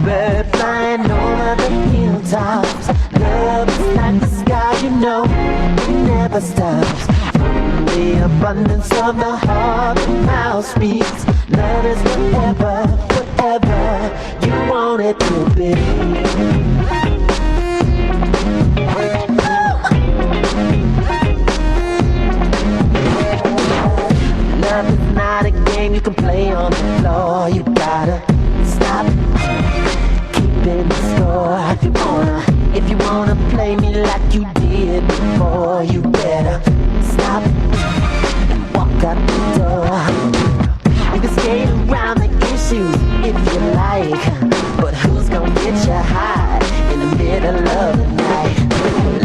bird flying over the hilltops. Love is like the sky, you know, it never stops. From the abundance of the heart, the mouth speaks. Love is whatever, whatever you want it to be. Love is not a game you can play on the floor. You gotta stop keeping score. If you wanna play me like you did before, you better stop and walk out the door. You can skate around the issues if you like, but who's gonna get you high in the middle of the night?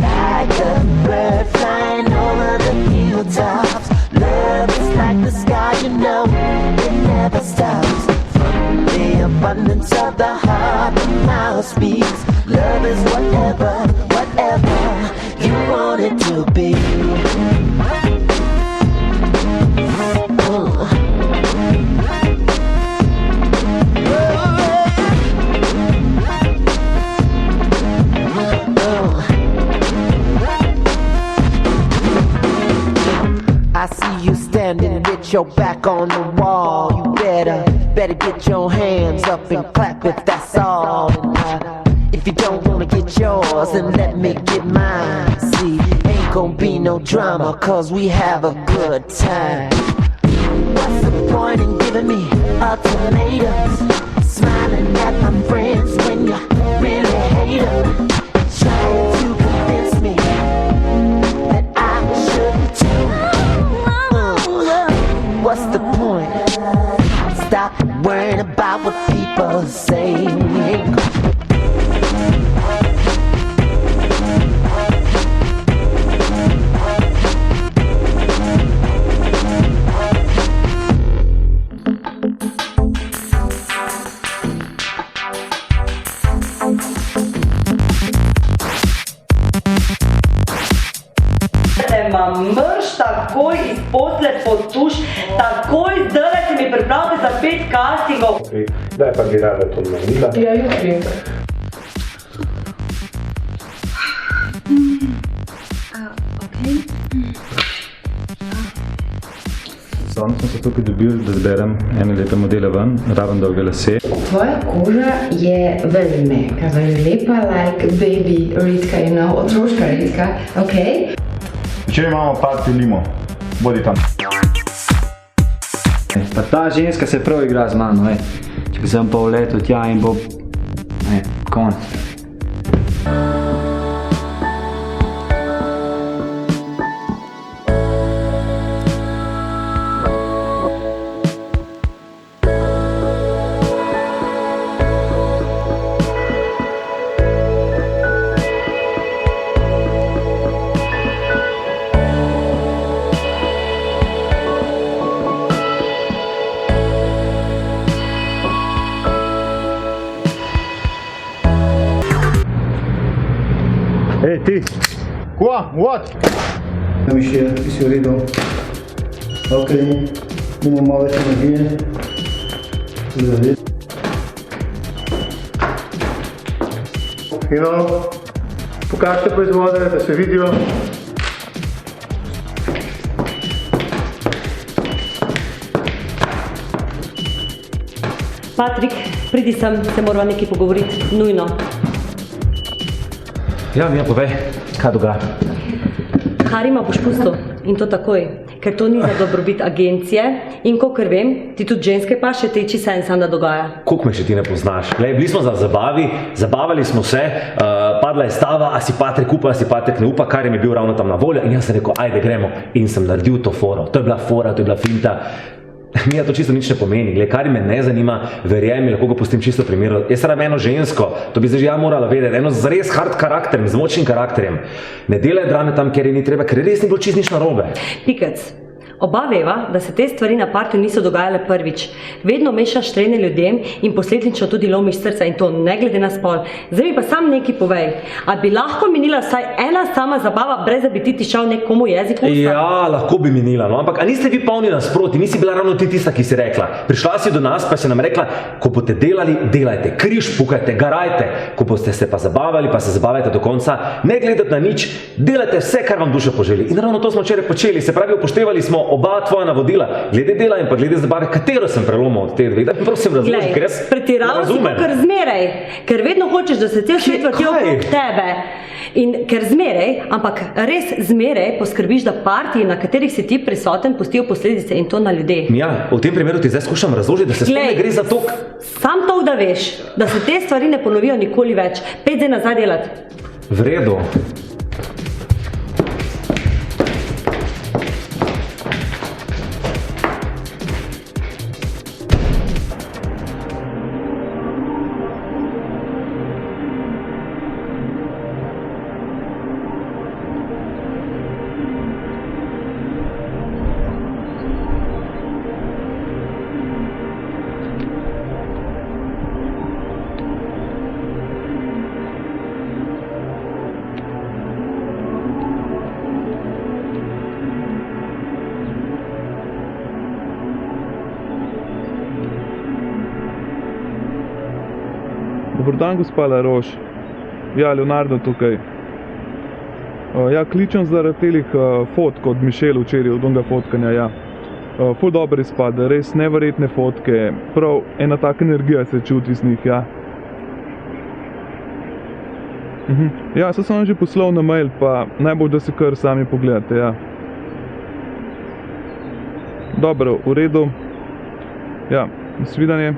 Like a bird flying over the hilltops. Love is like the sky, you know, it never stops. From the abundance of the heart, the mouth speaks. Love is whatever, whatever you want it to be. I see you standing with your back on the wall. You better get your hands up and clap if that's all. And if you don't wanna get yours, then let me get mine. See, ain't gonna be no drama, cause we have a good time. What's the point in giving me ultimatums? Smiling at my friends when you really hate them. Trying to convince me that I shouldn't too. What's the point? Stop worrying about what people say. Mrš, takoj iz posle potuš, takoj zdaj si mi pripravite za 5 castingov. Daj pa bi rada to naredila. Ja, jutri. Sam sem se tukaj dobil, da zberem ene lepe modele ven, raven dolge lase. Tvoja koža je very mehka, very lepa, like baby Ritka, you know, otroška Ritka, okej? Včeraj imamo partijo limo, bodi tam. Pa ta ženska se prav igra z mano, če bi sem pa vletel tja in bo, konec. Ej, ti! Kva? What? Mišel, ti si v redu. Ok, imamo malo več energije. Zaved. Fino, pokažite proizvode, da se vidijo. Patrik, pridi sem, se morava nekaj pogovoriti, nujno. Ja, Mija, povej, kaj dogaja? Karima boš pustil in to takoj, ker to ni za dobrobit agencije in kakor vem, ti tudi ženske pa še teči sen sam da dogaja. Koliko me še ti ne poznaš? Glej, bili smo za zabavi, zabavali smo se, padla je stava, a si Patrik upa, a si Patrik ne upa, Karim je bil ravno tam na voljo in jaz sem rekel, ajde gremo in sem naredil to foro. To je bila fora, to je bila finta. Mija, to čisto nič ne pomeni, gled, kar me ne zanima, verjemi, lahko ga pustim čisto primeru. Jaz rabim eno žensko, to bi zdaj že ja morala vedeti, eno z res hard karakterjem, z močnim karakterjem. Ne delaj drame tam, kjer je ni treba, ker res ni bilo čisto nič narobe. Pikec, Oba veva, da se te stvari na partiju niso dogajale prvič. Vedno mešaš trenje ljudem in posledično tudi lomiš srca in to ne glede na spol. Zdaj mi pa sam nekaj povej. A bi lahko minila vsaj ena sama zabava, brez da bi ti tišal nekomu jeziku? Ja, lahko bi minila, no, ampak a niste vi polni nasproti, nisi bila ravno ti tista, ki si rekla. Prišla si do nas, pa si nam rekla, ko boste delali, delajte, križ pukajte, garajte. Ko boste se pa zabavali, pa se zabavajte do konca, ne gledati na nič, delajte vse, kar vam duša poželi. In ravno to smo včeraj počeli, se pravi, upoštevali smo oba tvoja navodila, glede dela in pa glede zabave, katero sem prelomil od te dve. Da mi prosim razloži, ker jaz pretiraval si to kar zmeraj, ker vedno hočeš, da se cel svet vrti okrog tebe. In ker zmeraj, ampak res zmeraj poskrbiš, da partiji, na katerih si ti prisoten, pustijo posledice in to na ljudeh. Ja, v tem primeru ti zdaj skušam razložiti, da se sploh ne gre za to. Sam to, da veš, da se te stvari ne ponovijo nikoli več. Pej zdaj nazaj delati. V redu. Dobar dan, gospa Laroš. Ja, Leonardo tukaj. Ja, kličem zaradi telih fotk od Mišel včeraj, od onega fotkanja, ja. Ful dober izpade, res neverjetne fotke. Prav ena taka energija se čuti z njih, ja. Ja, sem vam že poslal na mail, pa najbolj, da si kar sami pogledate, ja. Dobro, v redu. Ja, nasvidenje.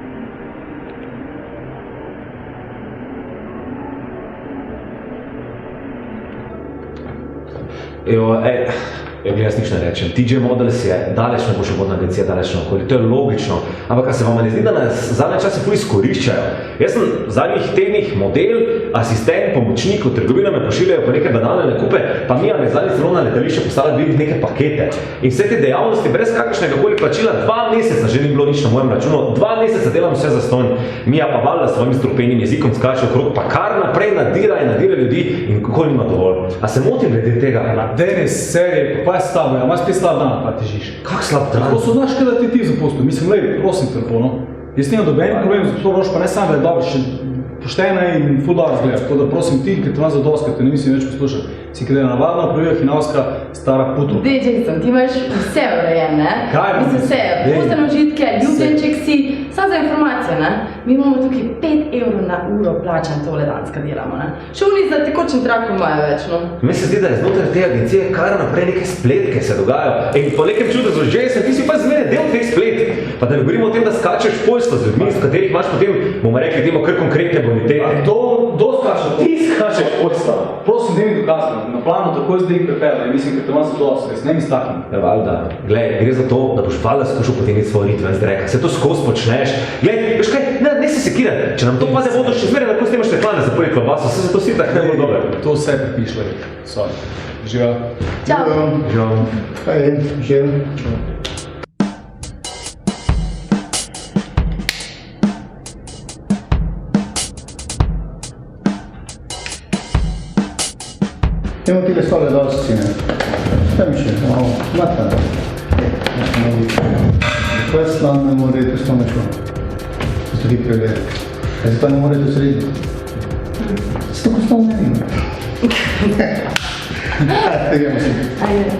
Jaz nič ne rečem. TJ Models je daleč najboljša vodna agencija, daleč naokoli. To je logično. Ampak se vam ne zdi, da nas zadnje čase ful izkoriščajo? Jaz sem v zadnjih tednih model, asistent, pomočnik, v trgovino me pošiljajo po neke banalne nakupe, pa Mija me zadnjič celo na letališče poslala dvigniti neke pakete. In vse te dejavnosti brez kakršnega koli plačila 2 meseca že ni bilo nič na mojem računu. 2 meseca delam vse zastonj. Mija pa valjda s svojim strupenim jezikom skače okrog, pa kar naprej nadira in nadira ljudi in kako nima dovolj. A se motim glede tega? Denis, serij, pa je s tabo, imaš spet slab dan, pa težiš. Kak slab dan? Tako so znaš, kada ti zapustil. Mislim, lej, prosim te lepo, no. Jaz nimam dobenih problem, zato Roš pa ne samo, da je dobro, še poštena in ful dobro zgleda. Tako da prosim ti, ker te vas zadosti, ker te ne mislim več poslušati. Si kada je navadna, pravijo hinavska stara putru. Dej, Jason, ti imaš vse urejen, ne? Kaj? Mislim, vse, postane užitke, ljubljenček si, samo za informacijo, ne? Mi imamo tukaj 5 evrov na uro plačan tole danska delamo, ne? Šuni za tekočen trak imajo več, no? Meni se zdi, da je znotraj te agencije kar naprej neke spletke se dogajajo. In po nekem čudu z Jason, ti si pa zmeraj del teh spletk. Pa da ne govorimo o tem, da skačeš poljstvo z ljudmi, s katerih imaš potem, bomo rekli, temo kar konkretne bonitete. Kdo skače? Ti skačeš poljstvo. Prosim, ne mi dokazati. Na planu tako zdaj prepela, mislim, ker te vas zadosti, res, ne mi staknem. Ja, valjda. Glej, gre za to, da boš valjda skušal potegniti svoj ritme z reka. Se to skozi počneš. Glej, veš kaj, ne se sekiraj. Če nam to pade vodo, še zmeraj lahko snemaš reklame za prvi klobaso, se zato si tako ne bo dober. To vse prepiš, lej. Sorry. Živa. Čau. Živa. Hej, živ. Temo tile stole dosti, ne? Šta mi še? Malo, mata. Kaj slan ne more iti s tome šlo? To se ti pregleda. A se pa ne more iti v srednji? Se tako stalo ne ima. Gremo si. Ajde.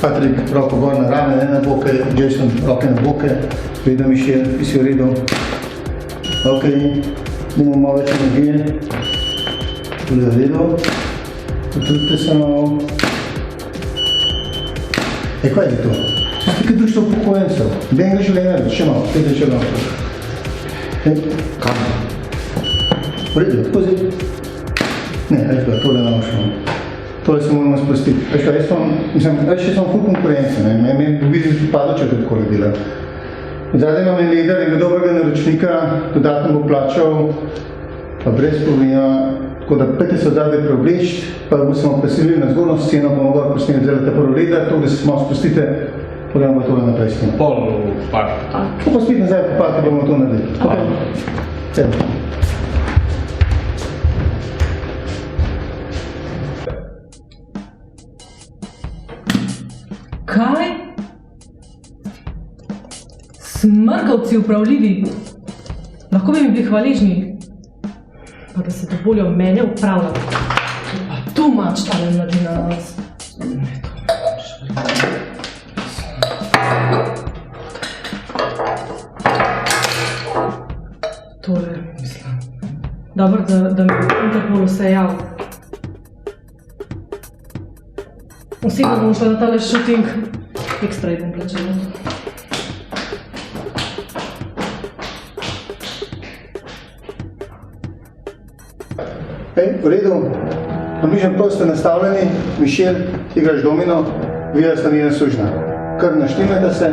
Patrik, roko gor na rame, ne na boke, Jason, roke na boke. Vidim, Mišel, ti si v redu. Ok, imamo malo več energije. Tudi v redu. Potrudite se malo. Kaj je to? Ste kaj društvo upokojencev? Ben greš v Leonardo, še malo, pejte še malo. Kam? V redu, tako zdaj. Ne, ajde, tole ne še malo. Tole se moramo sprostiti. Veš kaj, jaz sem ful konkurence, ne? Me vidim, da pada, če takole dela. Zadaj imam en lider, enega dobrega naročnika, dodatno bo plačal, pa brez povija, Tako da pejte se odzadaj preobleči, pa bomo preselili na zgornjo sceno, bomo gor posneli zdaj prvo leder, to, da se malo spustite, pogledamo tole naprej s tem. Pol pak. Ko pa spet nazaj popati, bomo to naredili. Okay. Kaj? Smrkavci upravljivi. Lahko bi mi bili hvaležni, pa da se dovolijo mene upravljati. Pa tu mač tale mladina na nas. Tole, mislim. Dobro, da mi Interpol vse jav. Osebno bom šla na tale shooting, ekstra bom plačala. V redu, na bližnjem prav ste nastavljeni, Mišel, ti igraš domino, videla sta njena sužnja. Kar naštimajte se,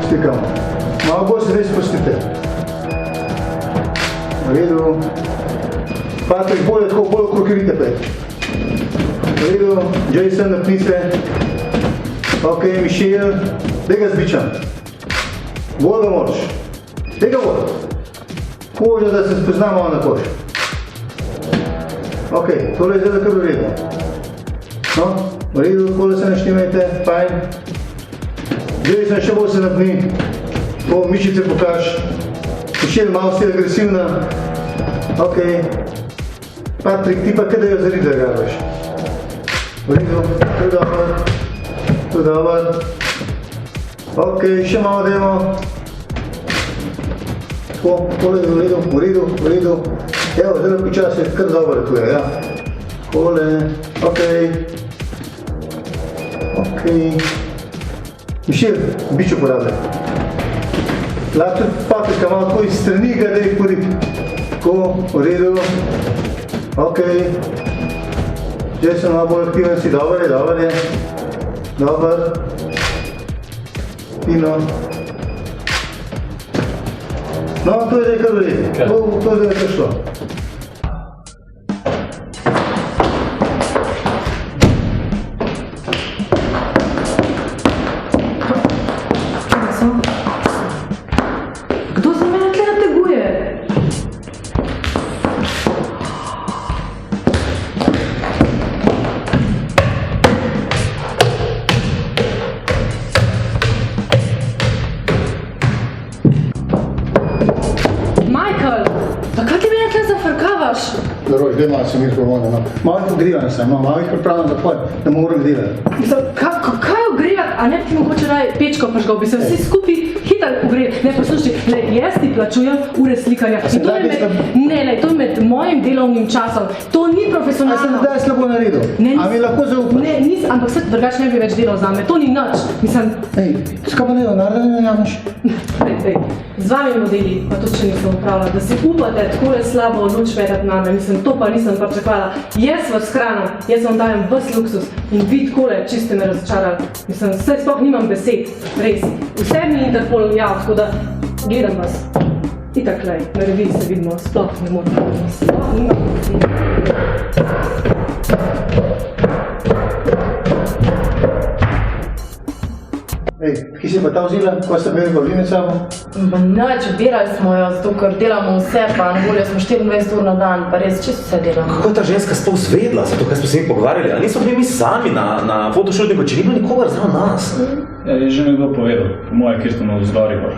stikamo. Malo bolj se zdaj spustite. V redu. Patrik, bolje tako, bolj okrog rite pej. V redu, Jason, napni se. Ok, Mišel, daj ga zbičam. Bolj ga moraš. Daj ga bolj. Koža, da se spoznamo malo na kož. Ok, tole je zdaj kar v redu. No, v redu, takole se naštimajte, fajn. Jason, še bolj se napni. Po mišice pokaž. Mišel, malo si agresivna. Ok. Patrik, ti pa kaj da jo za rit zagrabaš. V redu, to je dober. To je dober. Ok, še malo dajmo. Tako, tole je v redu, v redu, v redu. Evo, zelo počasi je kar dobro tu je, ja. Takole, ok. Ok. Mišel, bič uporabljaj. Lahko tudi Patrika malo tako iz strani ga daj porit. Tako, v redu. Ok. Zdaj sem malo bolj aktiven si, dober je, dober je. Dober. Fino. No, to je zdaj kar v redu. To je zdaj kar šlo. Kdo se mene tle nateguje? Michael, pa kaj ti mene tle zafrkavaš? Dobro, zdaj malo se mir pomogne, no. Malo jih ogrivam sem, no, malo jih pripravljam za poj, da moram delati. Mislim, kaj ogrevati, a ne bi ti mogoče raje pečko pažgal, bi se vsi skupaj hitro ogreli. Ne, poslušaj, jaz ti plačujem ure slikanja. In to je to je med mojim delovnim časom. To ni A profesionalno. sem zdaj slabo naredil? A mi lahko zaupaš? Ne, nisem, ampak vse drugače ne bi več delal zame. To ni nič. Mislim, Ej, skaj pa ne, narda ne najavniš? z vami modeli, pa tudi še nisem upravila, da si upate takole slabo luč metati name. Mislim, to pa nisem pričakovala. Jaz vas hranim, jaz vam dajem ves luksus in vi takole čiste me razočarali. Mislim, saj sploh nimam besed, res. Vse mi Interpol jav, tako da gledam vas. Itak lej, na reviji se vidimo, sploh ne morem. Sploh nimam besed. Ej, kje si pa ta vzela, ko ste imeli Pavline sabo? Nič, obirali smo jo, zato ker delamo vse, pa na voljo smo 24 ur na dan, pa res čisto vse delamo. Kako je ta ženska sploh zvedla, zato kaj smo se mi pogovarjali? A nismo bili mi sami na fotoshootingu, če ni bilo nikogar zraven nas? Ja, je že nekdo povedal, po moje, kjer ste na vzgori gor.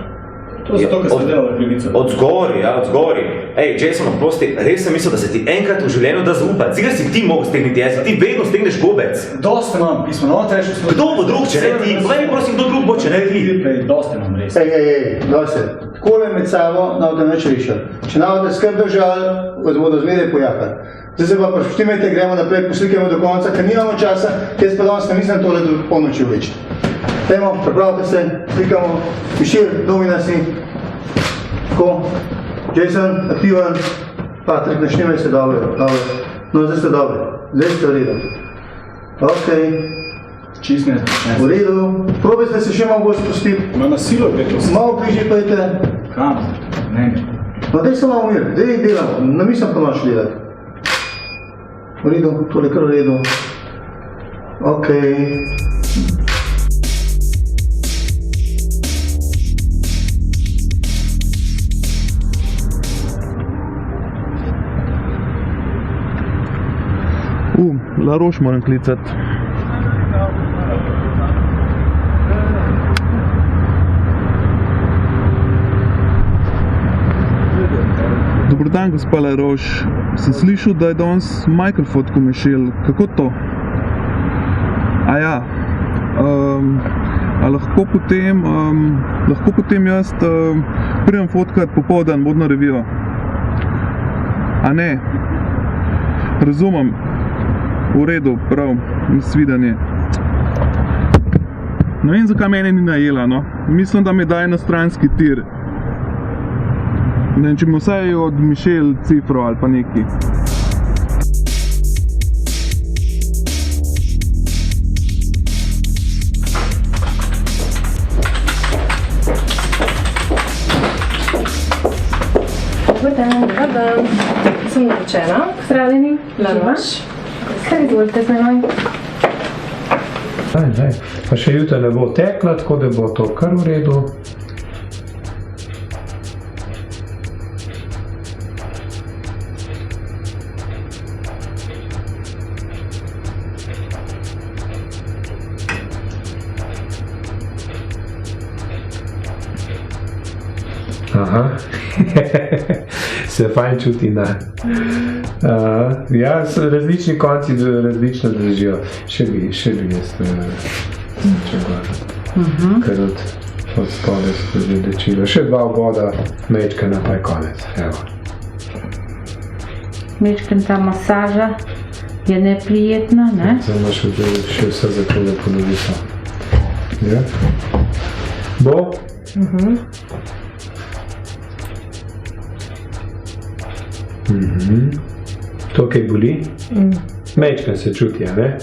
To je zato, ker ste delali krivico. Od zgori, ja, od zgori. Ej, Jason, oprosti, res sem mislil, da se ti enkrat v življenju da zaupati. Zigar si ti mogel stegniti jezik, ti vedno stegneš gobec. Dosti nam, pismo, no, težko smo... Kdo bo drug, če ne ti? Povej mi prosim, kdo drug bo, če ne ti? Dosti nam, res. Ej, dosti. Takole med sabo ne več rešili. Če ne boste skrb držali, vas bodo zmeraj pojakali. Zdaj se pa poštimajte, gremo naprej, poslikajmo do konca, ker nimamo časa, jaz pa danes ne mislim tole do polnoči več. Dajmo, pripravite se, slikamo, Mišel, domina si. Tako, Jason, aktiven, Patrik, naštimaj se dobro, dobro. No, zdaj ste dobri, zdaj ste v redu. Ok. Čist ne. V redu, probajte se še malo bolj spustiti. Ma na silo je to. Malo bližje pojte. Kam? Ne. No, daj se malo mir, daj delamo, ne mislim pa noč delati. v redu, tole kar v redu. Ok. La Roche moram klicati. Dober dan, gospa La Roche. Sem slišal, da je danes Michael fotko Michelle. Kako to? A ja. A lahko potem jaz pridem fotkat popoldan modno revijo? A ne? Razumem. V redu, prav, nasvidenje. Ne vem, zakaj mene ni najela, no. Mislim, da me daje na stranski tir. Ne vem, če mi vsaj od Michelle cifro ali pa neki. Dobar dan. Sem naročena. Zdravljeni. La Roche. Kar izvolite z menoj? Pa še jutra ne bo tekla, tako da bo to kar v redu. Aha, se fajn čuti, ne. Ja, različni konci različno držijo. Še bi jaz če gledam. Kar od spode skozi dečilo. Še 2 voda, mečkana pa je konec. Evo. Mečkan ta masaža je neprijetna, ne? Zdaj imaš še vse za to, da ponovi to. Ja? Bo? To kaj boli? Mečkan se čuti, a ne?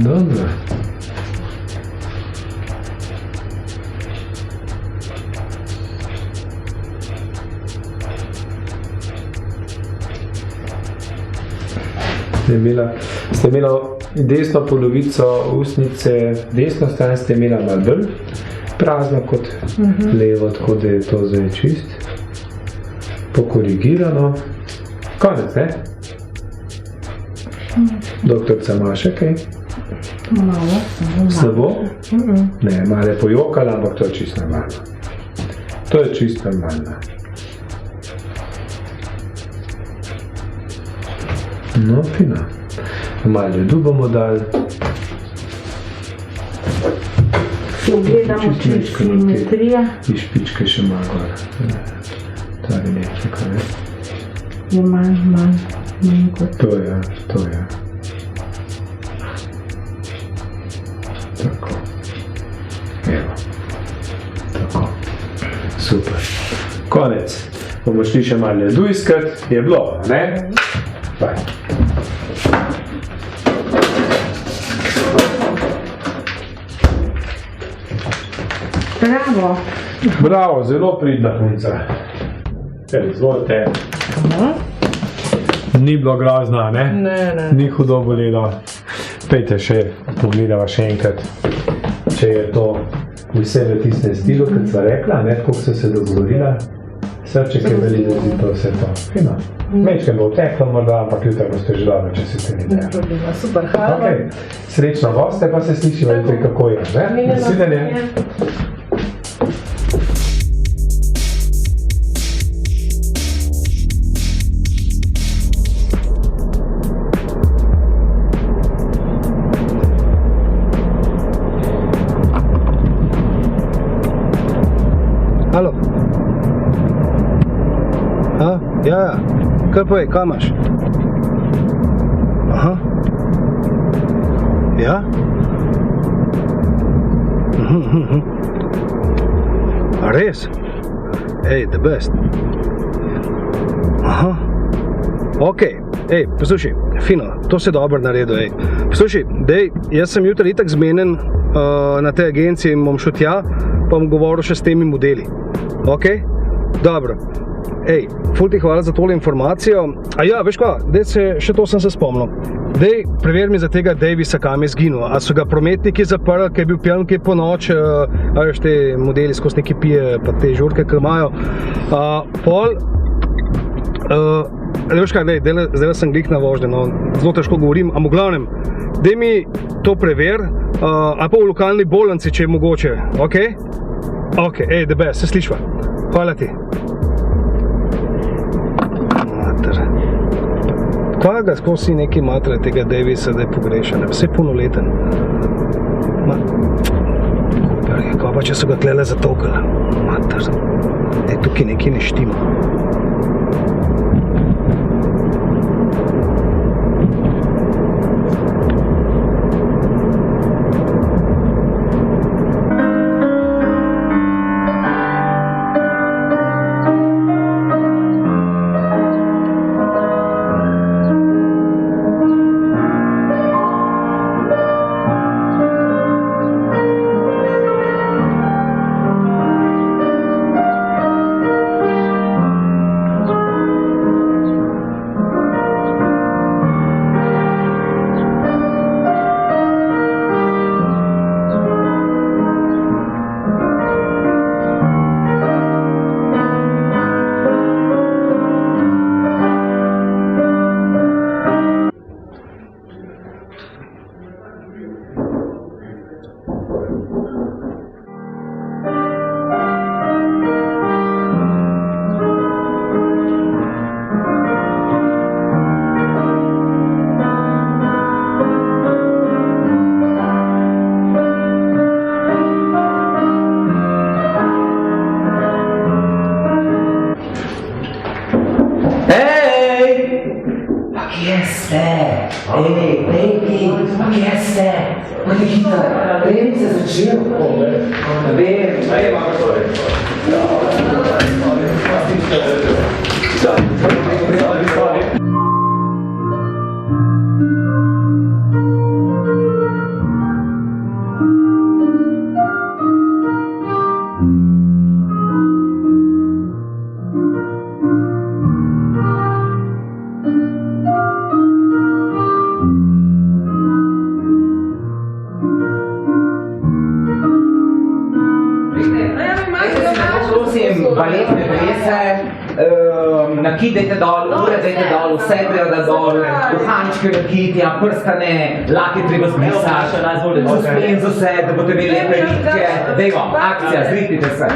Dobro. Ste imela desno polovico ustnice, desno stran ste imela malo bolj prazno kot levo, tako da je to zdaj čist. Pokorigirano. Konec, ne? Doktorica ima še kaj? Malo. Slabo? Ne, malo je pojokala, ampak to je čist normalno. To je čist normalno. No, fino. Malo ledu bomo dali. Gledamo čez simetrija. In špičke še malo gor. Ta je nekaj, ne? Je manj kot. To je. Tako. Evo. Tako. Super. Konec. Bomo šli še malo ledu iskat. Je bilo, ne? Bye. Bravo. Bravo, zelo pridna punca. Izvolite. Ni bilo grozno, ne? Ne. Ni hudo bolelo. Pejte še, pogledava še enkrat, če je to vse v tistem stilu, kot sva rekla, ne, tako se se dogovorila. Srček je veliko, da zdi to vse to. Fino. Mečke bo teklo morda, ampak jutra boste že dobro, če si te ne dela. Super, hvala. Okay. Srečno goste, pa se slišiva jutri, kako je, ne? Nasvidenje. Halo? Ja, kar povej, kaj imaš? Aha. Ja? A res? The best. Aha. Ok, poslušaj, fino, to si dobro naredil, Poslušaj, jaz sem jutri itak zmenjen na tej agenciji in bom šel tja, pa bom govoril še s temi modeli. Ok? Dobro. Ej, ful ti hvala za tole informacijo. A ja, veš kaj, še to sem se spomnil. Dej, preveri mi za tega Davisa, kam je zginil. A so ga prometniki zaprli, ki je bil pijan kaj po noč, a veš, te modeli skozi neki pije, pa te žurke, ki imajo. Veš kaj, zdaj sem glih na vožnje, no, zelo težko govorim, ampak v glavnem, dej mi to preveri, ali pa v lokalni bolnici, če je mogoče, ok? Ok, ej, the best, se slišva. Hvala ti. Mater. Kaj ga skozi neki matre tega Davisa, da je pogrešan, vse polnoleten. Kaj pa, če so ga tlele zatokali? Mater. Ej, tukaj nekaj ne štima. Nakidajte dol, ure dajte dol, vse treba dol, uhančke nakidja, prstane, lake treba zbrisati, suspenzo vse, da boste imeli lepe nitke. Dejmo, akcija, zritite se.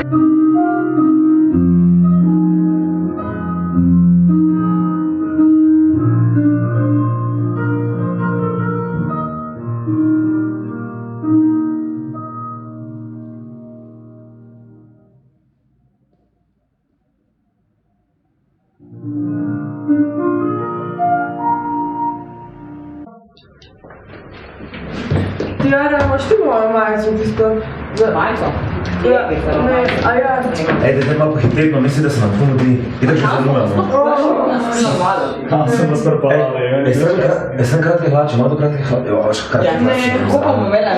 Jara, imaš ti mojo majico tisto? Majico? Ja, ne, a ja. Ej, dajte malo pohiteti, mislim, da se nam to mudi. Itak že zamujamo. Sem vas prepalali. Sem kratke hlače, malo do kratke hlače. Jo, vaš kratke hlače.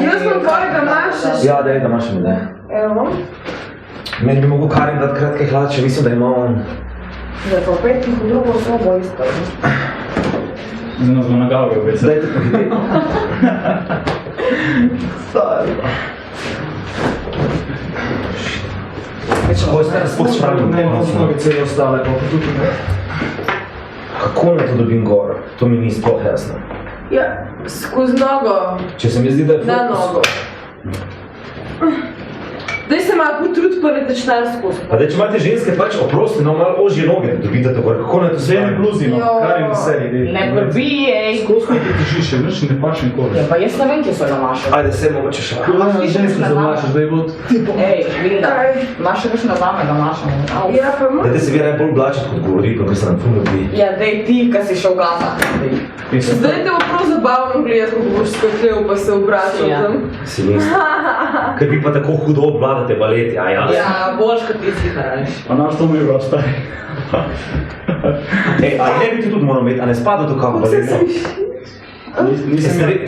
Jaz sem tvojega mašeš. Ja, daj, da imaš mi, daj. Evo. Meni bi mogel Karim dati kratke hlače, mislim, da ima on. Zdaj pa opet v drugo sobo isto. Zdaj nas bo nagavil, veš. Dajte pohiteti. Spoj se spravim. Ne, noge celo ostale, pa tudi ne. Kako naj to dobim gor? To mi ni sploh jasno. Ja, skozi nogo. Če se mi zdi, da je Na nogo. Daj se malo potrud, pa ne tečnar skozi. Pa da če imate ženske pač oprosti, no malo ožje noge, da dobite to gor. Kako naj to Zdaj ne bluzi, no, kar je na seriji. Ne probijej. Skozi nekaj težiš, nič ne paš nikoli. Ja, pa jaz ne vem, kje so namašali. Ajde, se mogoče šla. Ženske zamašaš, da je bilo tipo. Ej, Vilda, imaš še kakšno zame, da mašamo? Ja, pa Dajte se vi najbolj oblačiti, kot govori, pa kar se nam ful dobi. Ja, dej ti, ki si šel gasa. Zdaj te bo prav zabavno gledati, ko boš skaklel, pa se obračal tam. Si mislim. Ker vi pa tako hudo obvladate baleti, a ja? Ja, boljš, kot ti sliharaš. Pa naš to mi je stari. Ej, a ne bi ti tudi moral imeti, a ne spada to kako baletno?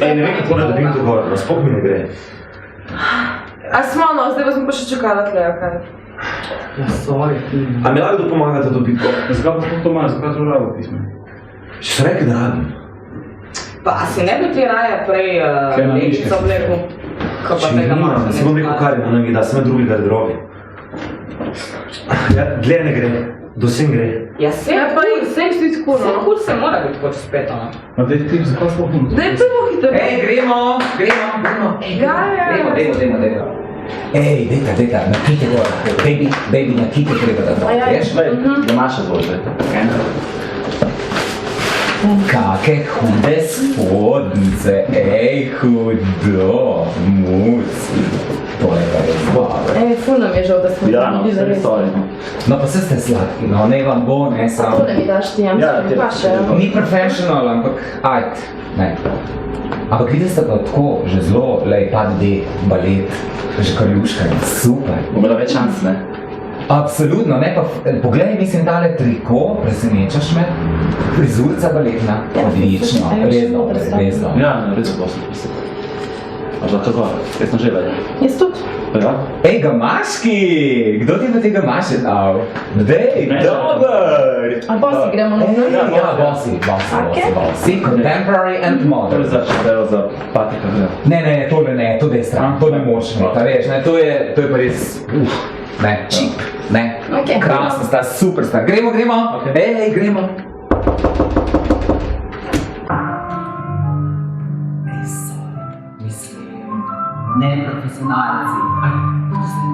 Ne vem, kako da dobim to gor, no spok mi ne gre. A smo, no, zdaj pa smo pa še čakala tle, kaj? Ja, sorry. A mi lahko pomagate to bitko? Zakaj pa to imaš, zakaj to rabo pismo? Če so rekli, da rabim. Pa si ne bi ti raje prej legico vlekel, ko pa tega maša? Se bom rekel, kar ima nogi, da sem drugi garderobi. Ja, dlje ne gre, do sem gre. Ja, sem si tako, no. Sem kul se mora biti kot spet, ono. Ma daj ti, zakaj sploh bom to? Daj prvo hitro. Ej, gremo. Dajmo. Ej, dejta, nakite gor, baby, nakite treba da dol, veš? Domaša bolj, Kake hude spodnice, ej, hudo, muci. To je pa res dobro. Ej, ful nam je žal, da smo bili zares. No pa se ste sladki, no, ne vam bo, ne samo. To ne mi daš ti, jamski, pa še. Ni professional, ampak ajde, ne. Ampak videli ste pa tako, že zelo, lej, pad-D, balet, že karjuškanje, super. Bomo da več šans, ne? Absolutno, ne pa, poglej, mislim, tale triko, presenečaš me, frizurica baletna, odlično, res dobro. Ja, res bo se. A že tako, kaj sem že vedel? Jaz tudi. Ja? Ej, gamaški! Kdo ti pa te gamaše dal? Dej, dober! A bosi gremo na vno? Ja, bosi, contemporary and modern. To je začel za patika, ne? Ne, to je stran, to ne moš imeti, veš, ne, to je pa res, ne, čip, ne, krasno sta, super sta, gremo, ej, gremo. Ej, sorry, mislim, neprofesionalci, to se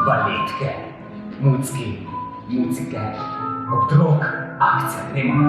baletke, mucike, otrok, akcija, gremo.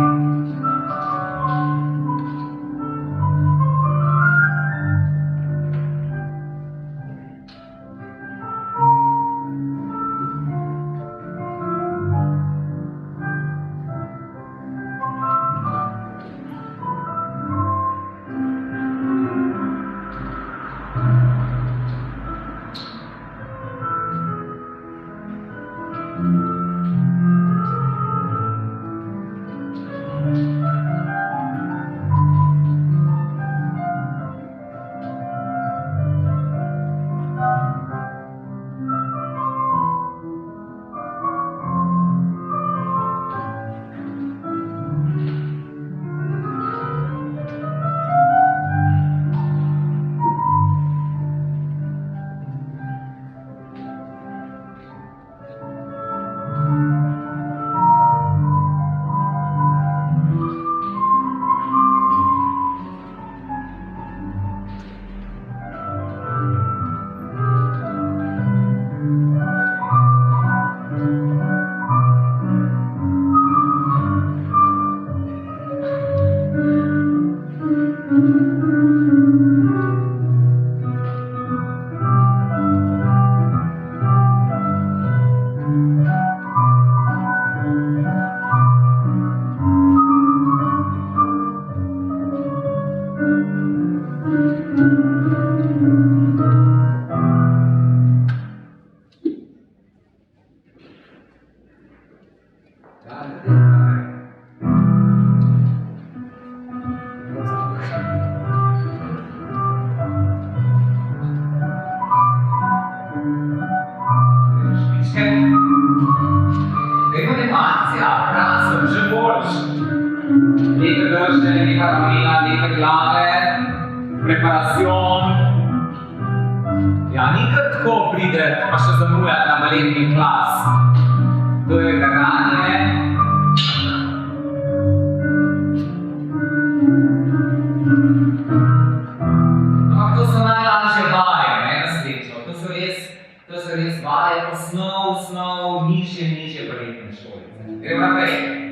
Preparacion. Ja, ni kar tako pride, pa še zamujati na baletni klas. To je garanje. Ampak to so najlažje vaje, ne, na srečo. To so res vaje, osnov, nižje baletne šolice. Gremo naprej.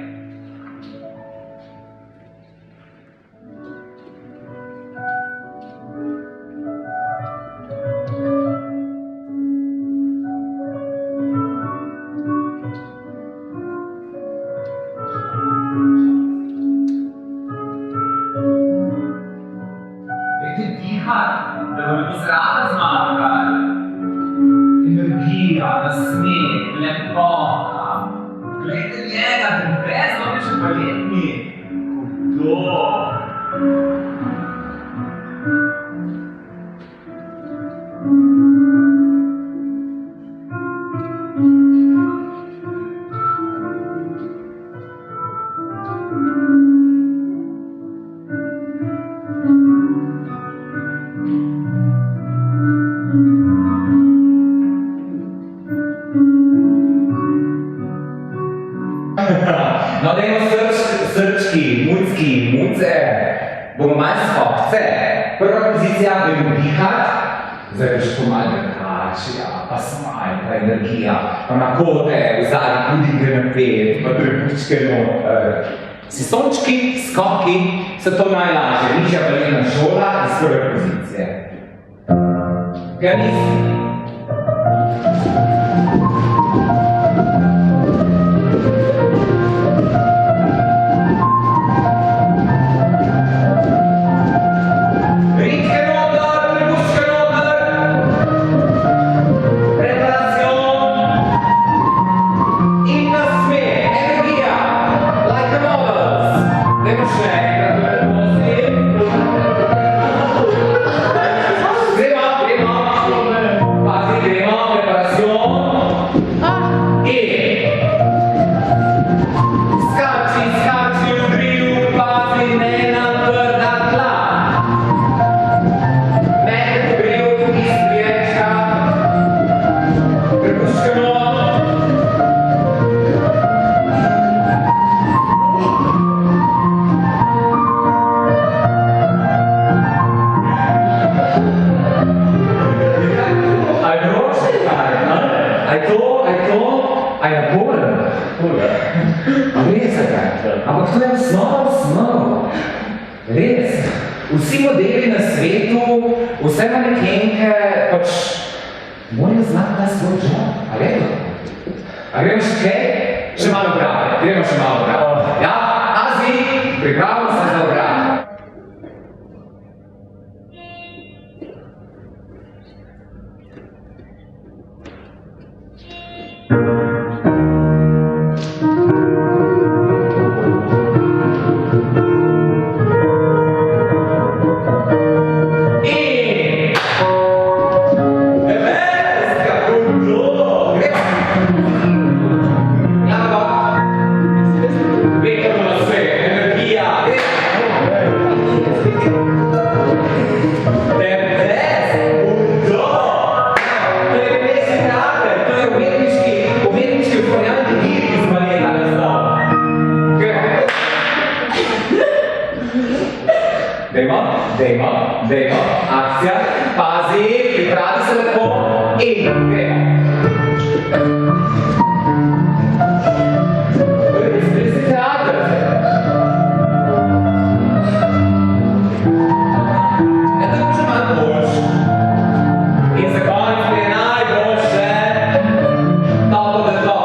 Da bo lepo zraka zmanjkala. Energija, nasmeh, lepota. Glejte njega, brez on je še baletni. Hudo. No, dajmo srčki, mucki, muce, bomo malo skokce. Prva pozicija, gremo dihat, zdaj boš to malo drkačija, pa smaj, pa energija, pa na kote, v zadnji tudi gre napet, pa trebučke noter. Sesončki, skoki so to najlažje, nižja balena šola iz prve pozicije. Pianisti. Ampak to je osnova. Res. Vsi modeli na svetu, vse manekenke, pač morajo znati ta svoj job. A redo? A gremo še kaj? Še malo brave. Gremo še malo brave. Ja, Azi, pripravimo se za brave. Dejmo, akcija, pazi, pripravi se lepo in gremo. Spet se teater. Eto je še malo boljš. In za konec mi je najboljše top of the top.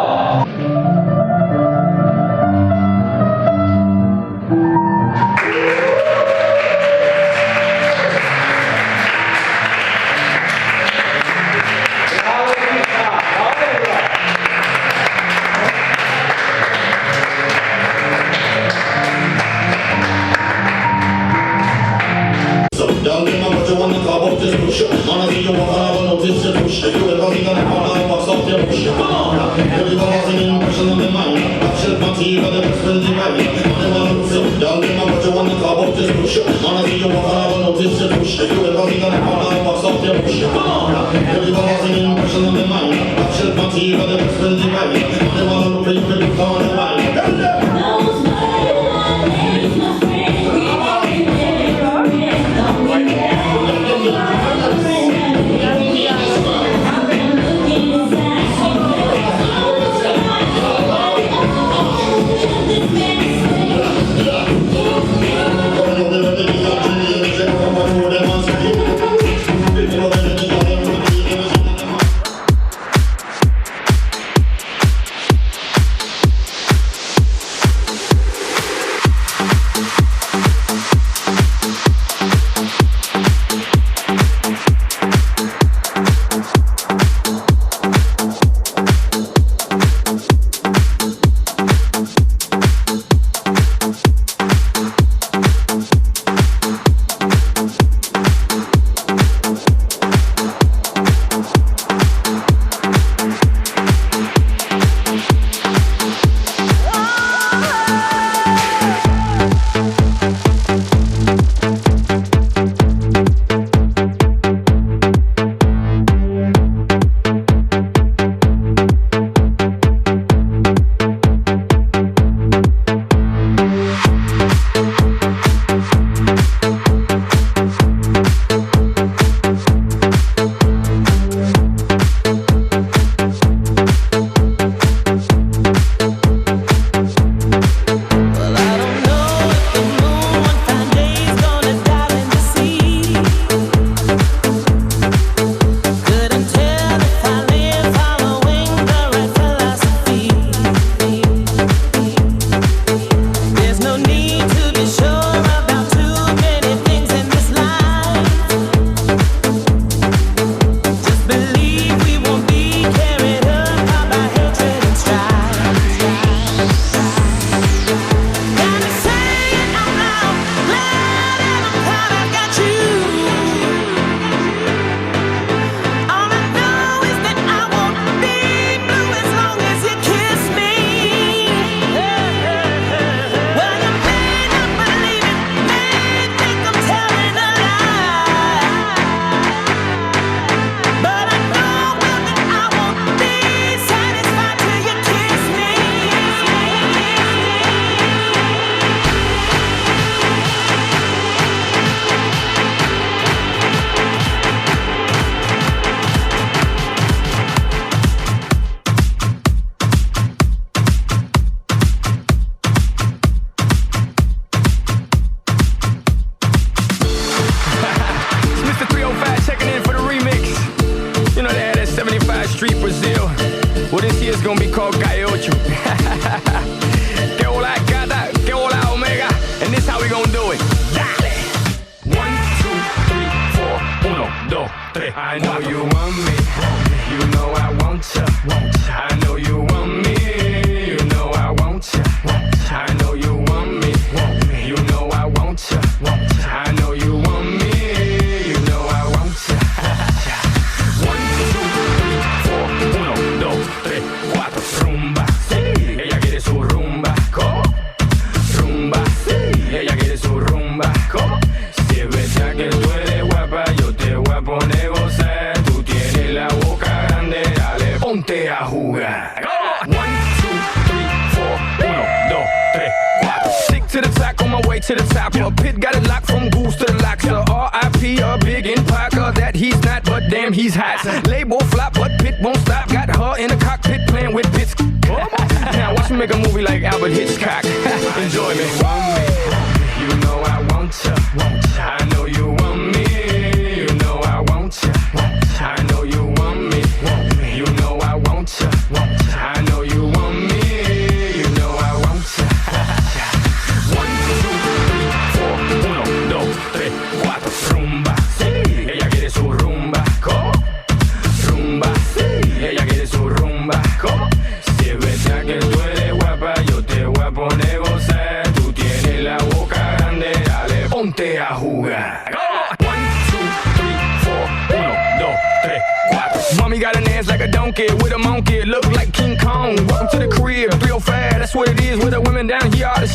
gonna be called Calle Ocho. Que hola gata, que hola omega, and this how we gonna do it. Dale. 1, 2, 3, 4, 1, 2, 3. I know you want me, you know I want ya. I know you want me, you know I want ya. I know you want me, you know I want ya. I know you want me, you know I want ya. 1, 2, 3, 4, 1, 2, 3, 4. Rumba, sí, ella quiere su rumba. ¿Cómo? Rumba, sí, ella quiere su rumba. ¿Cómo? Si es verdad que tú eres guapa, yo te voy a poner gozar. Tú tienes la boca grande, dale, ponte a jugar. 1, 2, 3, 4, 1, 2, 3, 4. Stick to the track on my way to the top. Your pit got it locked from goose to the locks. So R.I.P. a big in Parker that he's not, but damn he's hot. Label flop, but Pit won't stop. Got her in the cockpit playing with bits. Now watch me make a movie like Albert Hitchcock. Enjoy me. You know I want ya. I know you want me. You know I want ya. I know you want me. You know I want ya. I know you want me. You know I want ya. 1, 2, 3, 4, 1, 2, 3, 4. Rumba, sí, ella quiere su rumba. ¿Cómo? Rumba, sí, ella quiere su rumba. ¿Cómo? Si es verdad que tú eres guapa, yo te voy a poner gozar. Tú tienes la boca grande, dale, ponte a jugar. 1, 2, 3, 4, 1, 2, 3, 4. Mommy got an ass like a donkey with a monkey, look like King Kong. Welcome to the crib, 305, that's what it is with the women down here. All the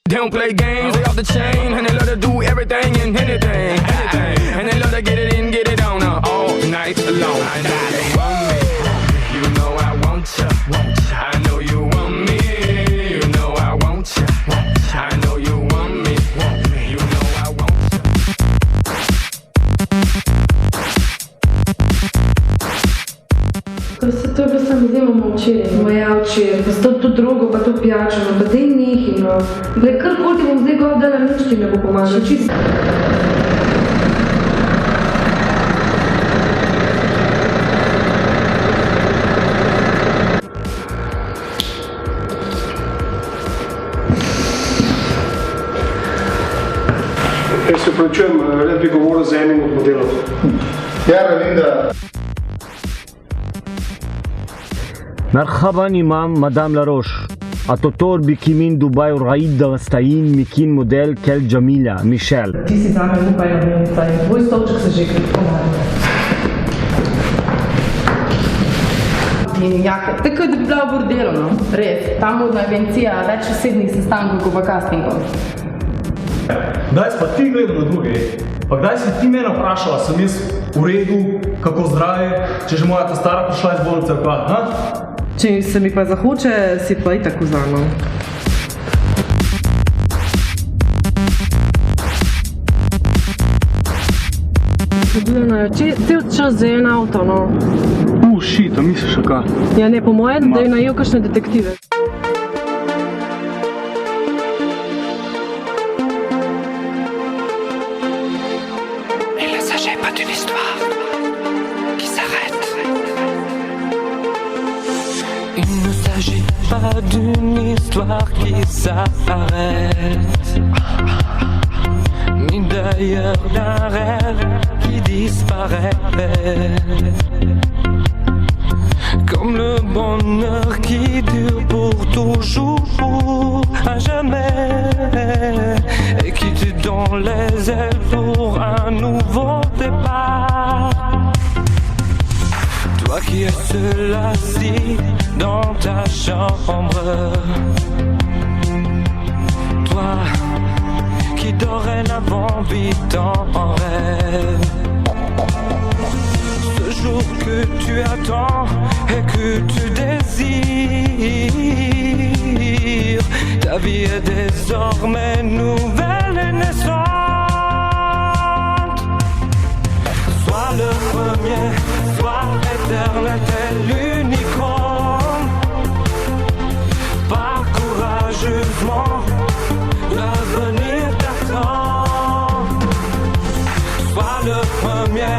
they don't play games, they off the chain, and they love to do everything and anything. And they love to get it in, get it on all night long. I know you want me, you know I want ya. I know you want me, you know I want ya. I know you want me, you know I want To je bilo samo izjemno včeraj. Ja, včeraj, pa to drugo, pa to pijačo, pa dej nehi, no. Glej, karkoli ti bom zdaj gor dala, nič ti ne bo pomagal, čisto. Jaz se opravičujem, rad bi govoril z enim od modelov. Ja, Ravinda. مرحبا إمام مدام لاروش التطور بكي من دبي ورعيد وستعين مكين موديل كال جميلة ميشيل Ti si zame upajna dnevnica in tvoj stolček se že pomaga. In jaka, tako da bi bila v bordelu, no, res. Ta modna agencija, več osebnih sestankov kot pa castingov. Kdaj si pa ti gledal na druge? Pa kdaj si ti mene vprašala, sem jaz v redu, kako zdravje, če že moja ta stara prišla iz bolnice, ha? Če se mi pa zahoče, si pa itak vzano. Cel čas za en avto, no. Shit, a misliš, a kaj? Ja ne, po mojem, da je najel kakšne detektive. Il ne s'agit pas d'une histoire qui s'arrête. Il ne s'agit pas d'une histoire qui s'arrête. Ni d'ailleurs d'un rêve qui disparaît. Comme le bonheur qui dure pour toujours, à jamais, et qui te donne les ailes pour un nouveau départ. Toi qui es seul assis dans ta chambre, toi qui dorénavant vis en rêve. Ce jour que tu attends et que tu désires, ta vie est désormais nouvelle et naissante. Sois le premier, sois l'éternel, t'es l'unicorne. Pars courageusement, l'avenir t'attend. Sois le premier,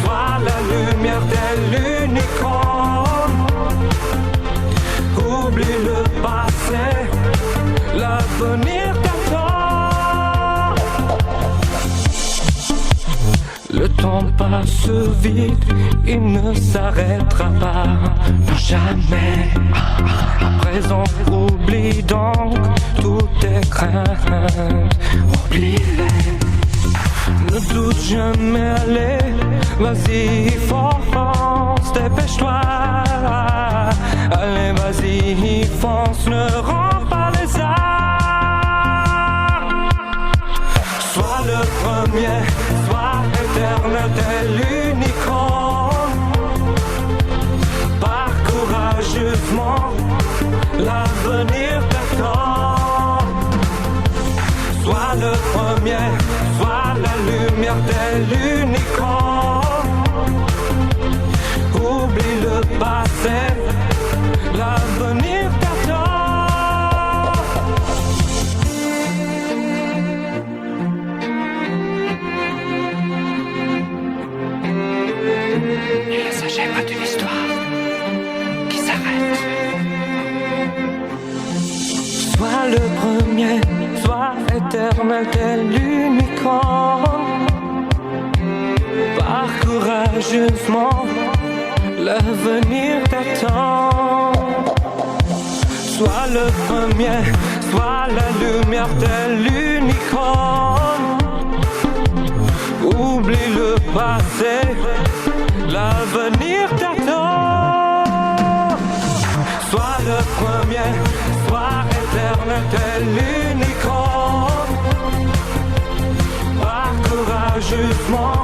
sois la lumière, t'es l'unicorne. pas ce vide, il ne s'arrêtera pas, non jamais. À présent, oublie donc toutes tes craintes, oublie-les. Ne doute jamais, allez, vas-y, fonce, dépêche-toi. Allez, vas-y, fonce, ne rends pas les armes. Sois le premier, sois éternel, t'es l'unicorne. Pars courageusement, l'avenir t'attend. Sois le premier, sois la lumière, t'es l'unicorne. Oublie le passé, l'avenir t'attend. Il ne s'agit pas d'une histoire qui s'arrête. Sois le premier, sois éternel, t'es l'unicorne. Pars courageusement, l'avenir t'attend. Sois le premier, sois la lumière, t'es l'unicorne. Oublie le passé, l'avenir t'attend. Sois le premier, sois éternel, t'es l'unicorne. Pars courageusement,